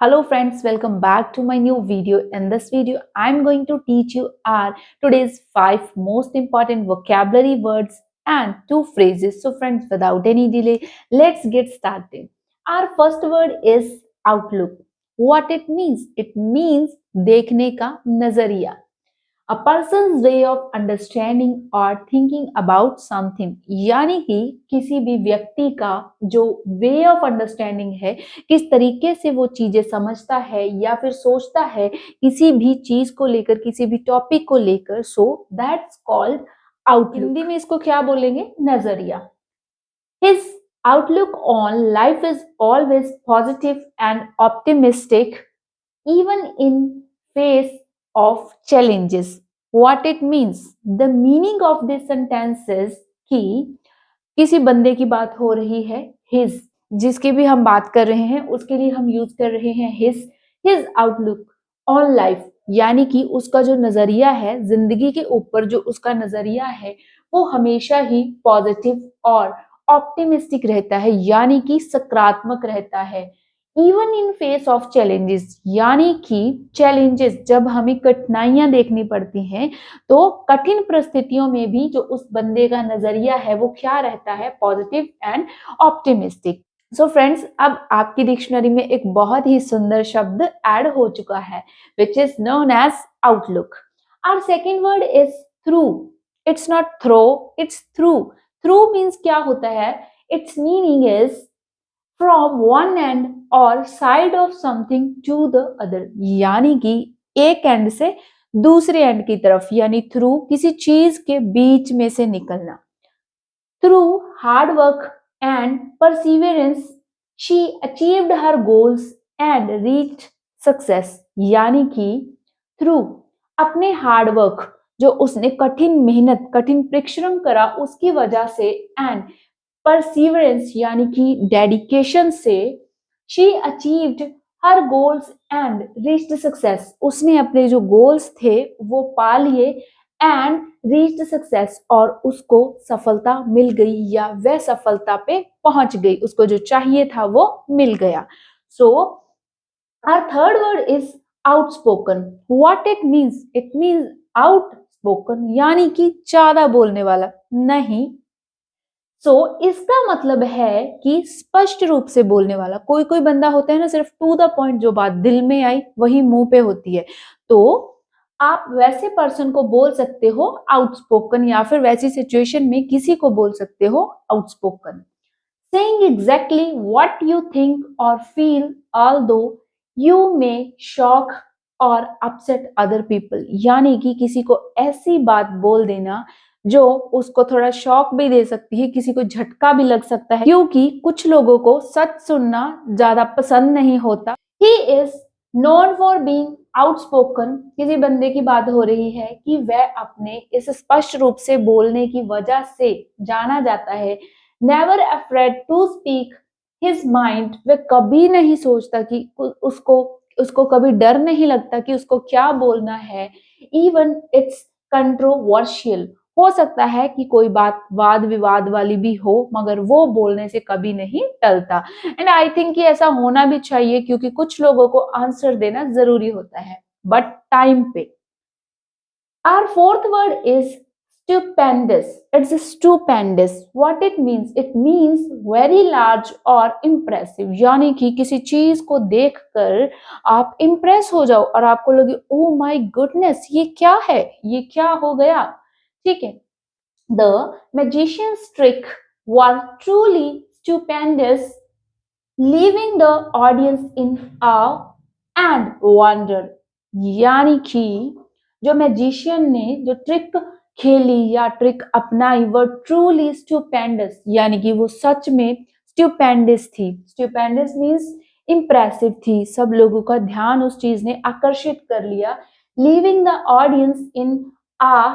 Hello friends, welcome back to my new video. In this video, I'm going to teach you our today's 5 most important vocabulary words and 2 phrases. So friends, without any delay, let's get started. Our first word is outlook. What it means? It means देखने का नजरिया. A person's way of understanding or thinking about something, यानी कि किसी भी व्यक्ति का जो way of understanding है, किस तरीके से वो चीजें समझता है या फिर सोचता है किसी भी चीज को लेकर, किसी भी टॉपिक को लेकर, so that's called outlook. Hindi में इसको क्या बोलेंगे? नजरिया. His outlook on life is always positive and optimistic even in face of challenges. What it means? The meaning of this sentence is कि किसी बंदे की बात हो रही है, his, जिसकी भी हम बात कर रहे हैं उसके लिए हम यूज कर रहे हैं his outlook on life, यानी कि उसका जो नजरिया है जिंदगी के ऊपर, जो उसका नजरिया है वो हमेशा ही पॉजिटिव और ऑप्टिमिस्टिक रहता है, यानी कि सकारात्मक रहता है. Even in face of challenges, यानी कि चैलेंजेस, जब हमें कठिनाइयां देखनी पड़ती हैं तो कठिन परिस्थितियों में भी जो उस बंदे का नजरिया है वो क्या रहता है? Positive and optimistic. So friends, अब आपकी डिक्शनरी में एक बहुत ही सुंदर शब्द ऐड हो चुका है which is known as outlook. Our second word is through. It's not throw, it's through. Through means क्या होता है? Its meaning is from one end और side of something to the other, यानी कि एक एंड से दूसरे एंड की तरफ, यानी थ्रू किसी चीज के बीच में से निकलना. Through hard work and Perseverance she achieved her goals and reached success, यानी कि थ्रू अपने हार्ड वर्क, जो उसने कठिन मेहनत, कठिन परिश्रम करा, उसकी वजह से, एंड परसिवरेंस यानी कि डेडिकेशन से, she achieved her goals and reached success, उसने अपने जो गोल्स थे वो पा लिए, एंड रीच्ड सक्सेस, और उसको सफलता मिल गई या वह सफलता पे पहुंच गई, उसको जो चाहिए था वो मिल गया. So our third word is outspoken. What it means? It means outspoken, यानी कि ज्यादा बोलने वाला नहीं. इसका मतलब है कि स्पष्ट रूप से बोलने वाला. कोई कोई बंदा होता है ना, सिर्फ टू द पॉइंट, जो बात दिल में आई वही मुंह पे होती है, तो आप वैसे पर्सन को बोल सकते हो आउटस्पोकन, या फिर वैसी सिचुएशन में किसी को बोल सकते हो outspoken. Saying exactly what you think और feel although you may shock और अपसेट अदर पीपल, यानी कि किसी को ऐसी बात बोल देना जो उसको थोड़ा शॉक भी दे सकती है, किसी को झटका भी लग सकता है, क्योंकि कुछ लोगों को सच सुनना ज्यादा पसंद नहीं होता. He is known for being outspoken. किसी बंदे की बात हो रही है कि वह अपने इस स्पष्ट रूप से बोलने की वजह से जाना जाता है. Never afraid to speak his mind. वह कभी नहीं सोचता कि उसको कभी डर नहीं लगता कि उसको क्या बोलना है. Even it's controversial. हो सकता है कि कोई बात वाद विवाद वाली भी हो, मगर वो बोलने से कभी नहीं टलता. एंड आई थिंक कि ऐसा होना भी चाहिए, क्योंकि कुछ लोगों को आंसर देना जरूरी होता है, बट टाइम पे. Our fourth word is stupendous. It's stupendous. What it means? It means very large or impressive. यानी कि किसी चीज को देखकर आप इम्प्रेस हो जाओ और आपको लगे ओ माय गुडनेस, ये क्या है, ये क्या हो गया. ठीक है. The magician's trick was truly stupendous, leaving the audience in awe and wonder. यानी कि जो मैजिशियन ने जो ट्रिक खेली या ट्रिक अपनाई वो ट्रूली स्टुपेंडस, यानी कि वो सच में स्टुपेंडस थी. स्टुपेंडस मीन्स इम्प्रेसिव थी. सब लोगों का ध्यान उस चीज ने आकर्षित कर लिया. Leaving the audience in awe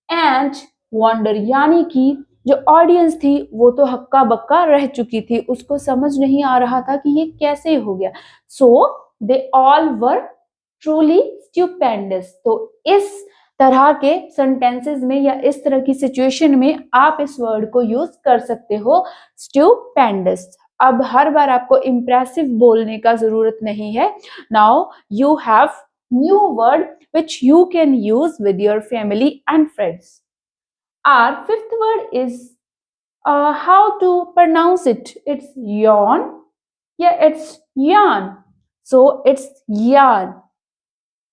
and wonder, यानी कि जो ऑडियंस थी वो तो हक्का बक्का रह चुकी थी, उसको समझ नहीं आ रहा था कि ये कैसे हो गया. So they all were truly stupendous. तो इस तरह के सेंटेंसेस में या इस तरह की सिचुएशन में आप इस वर्ड को यूज कर सकते हो, स्टुपेंडस. अब हर बार आपको इम्प्रेसिव बोलने का जरूरत नहीं है. Now you have new word which you can use with your family and friends. Our fifth word is how to pronounce it. It's yawn. Yeah, it's yarn. So it's yarn.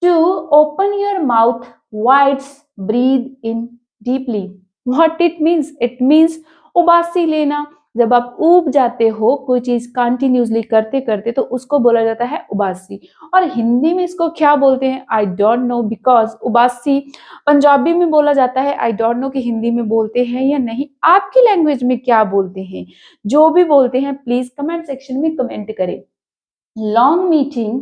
To open your mouth wide, breathe in deeply. What it means? It means उबासी लेना. जब आप ऊब जाते हो कोई चीज continuously करते करते तो उसको बोला जाता है उबासी. और हिंदी में इसको क्या बोलते हैं आई डोंट नो, बिकॉज उबासी पंजाबी में बोला जाता है. आई डोंट नो कि हिंदी में बोलते हैं या नहीं. आपकी लैंग्वेज में क्या बोलते हैं? जो भी बोलते हैं प्लीज कमेंट सेक्शन में कमेंट करें. Long meeting.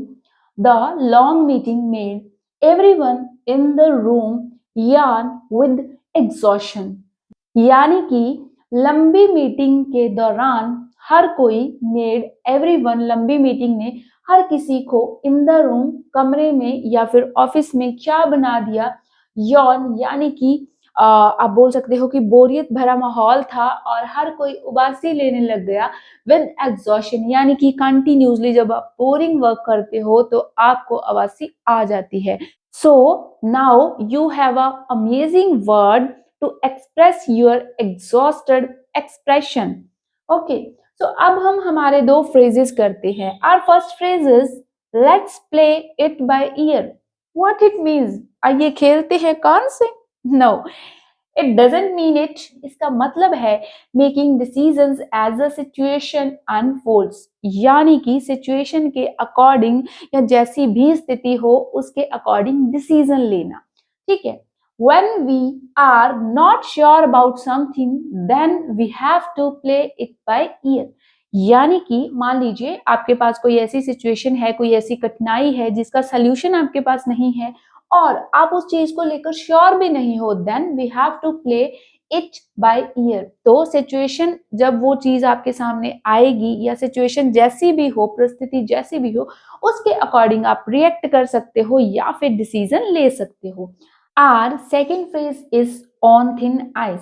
The long meeting made everyone in the room yawn with exhaustion. यानी कि लंबी मीटिंग के दौरान हर कोई made everyone, लंबी मीटिंग ने हर किसी को in the room, कमरे में या फिर ऑफिस में क्या बना दिया? yawn. यानी कि आप बोल सकते हो कि बोरियत भरा माहौल था और हर कोई उबासी लेने लग गया. विद एग्जॉशन यानी कि कंटिन्यूसली जब आप बोरिंग वर्क करते हो तो आपको उबासी आ जाती है. So now you have a amazing word to express your exhausted expression. Okay, so अब हम हमारे दो फ्रेजेस करते हैं. Our first phrase is let's play it by ear. What it means? आइए खेलते हैं कान से. No, it doesn't mean it. इसका मतलब है making decisions as a situation unfolds. यानी कि सिचुएशन के अकॉर्डिंग या जैसी भी स्थिति हो उसके अकॉर्डिंग डिसीजन लेना. ठीक है. When we are not sure about something, then we have to play it by ear. यानी कि मान लीजिए आपके पास कोई ऐसी सिचुएशन है, कोई ऐसी कठिनाई है जिसका सल्यूशन आपके पास नहीं है और आप उस चीज को लेकर श्योर भी नहीं हो, then we have to play it by ear. तो सिचुएशन जब वो चीज आपके सामने आएगी या सिचुएशन जैसी भी हो, परिस्थिति जैसी भी हो, उसके अकॉर्डिंग आप रिएक्ट कर सकते हो या फिर डिसीजन ले सकते हो. Our second phrase is on thin ice.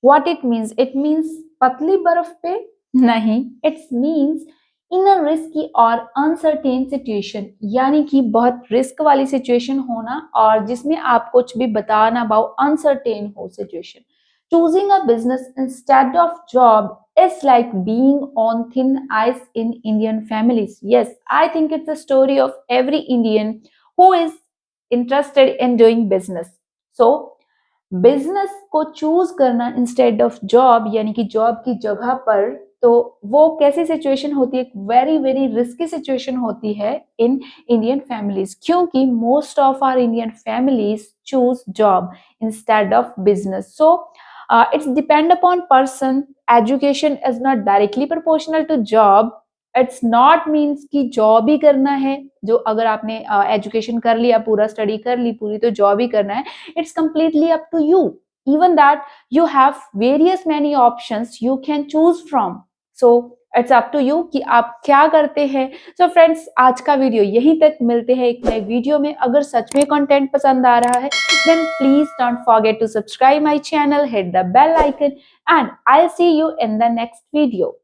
What it means? It means पतली बर्फ पे नहीं. It's means in a risky और अनसर्टेन सिचुएशन. यानी कि बहुत रिस्क वाली सिचुएशन होना और जिसमें आप कुछ भी बता ना पाओ, अनसर्टेन हो situation. Choosing a business instead of job is like being on thin ice in Indian families. Yes, I think it's a story of every Indian who is interested in doing business. So, business को choose करना instead of job यानी कि job की जगह पर, तो वो कैसी सिचुएशन होती है? वेरी वेरी रिस्की सिचुएशन होती है इन इंडियन फैमिलीज, क्योंकि most of our Indian families choose job instead of business. So it's depend upon person. Education is not directly proportional to job. It's not means कि job ही करना है. जो अगर आपने एजुकेशन कर लिया, पूरा स्टडी कर ली पूरी, तो जॉब ही करना है. It's completely up to you. Even that you have various many options you can choose from. So it's up to you कि आप क्या करते हैं. So friends, आज का वीडियो यहीं तक. मिलते हैं एक नए वीडियो में. अगर सच में कंटेंट पसंद आ रहा है then please don't forget to subscribe my channel, hit the bell icon and I'll see you in the next video.